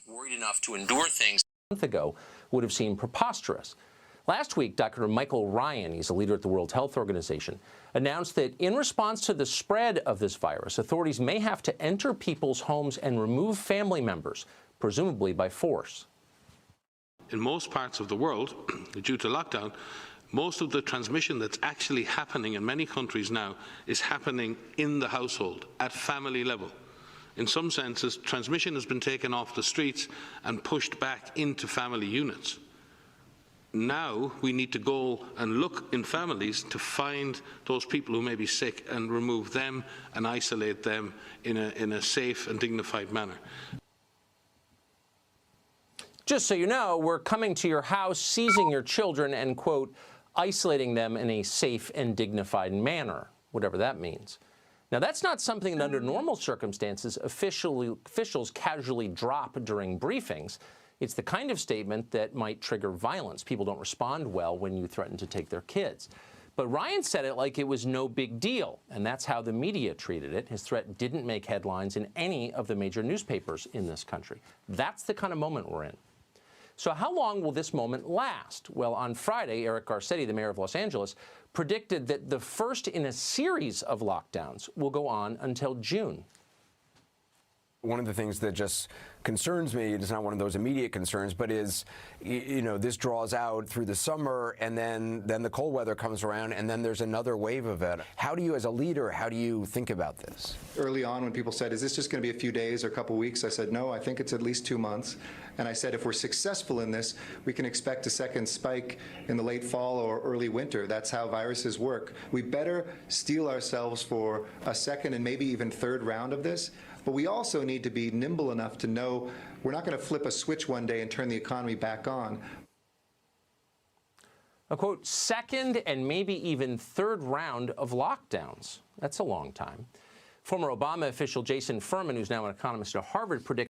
worried enough to endure things a month ago would have seemed preposterous. Last week, Dr. Michael Ryan, he's a leader at the World Health Organization, announced that in response to the spread of this virus, authorities may have to enter people's homes and remove family members, presumably by force. In most parts of the world, due to lockdown, most of the transmission that's actually happening in many countries now is happening in the household, at family level. In some senses, transmission has been taken off the streets and pushed back into family units. Now we need to go and look in families to find those people who may be sick and remove them and isolate them in a safe and dignified manner. Just so you know, we're coming to your house, seizing your children and, quote, isolating them in a safe and dignified manner, whatever that means. Now, that's not something that under normal circumstances officials casually drop during briefings. It's the kind of statement that might trigger violence. People don't respond well when you threaten to take their kids. But Ryan said it like it was no big deal, and that's how the media treated it. His threat didn't make headlines in any of the major newspapers in this country. That's the kind of moment we're in. So how long will this moment last? Well, on Friday, Eric Garcetti, the mayor of Los Angeles, predicted that the first in a series of lockdowns will go on until June. One of the things that just concerns me, it's not one of those immediate concerns, but is, you know, this draws out through the summer and then the cold weather comes around and then there's another wave of it. How do you, as a leader, how do you think about this? Early on when people said, is this just going to be a few days or a couple weeks? I said, no, I think it's at least 2 months. And I said, if we're successful in this, we can expect a second spike in the late fall or early winter. That's how viruses work. We better steel ourselves for a second and maybe even third round of this. But we also need to be nimble enough to know we're not going to flip a switch one day and turn the economy back on. A quote, second and maybe even third round of lockdowns. That's a long time. Former Obama official Jason Furman, who's now an economist at Harvard, predicted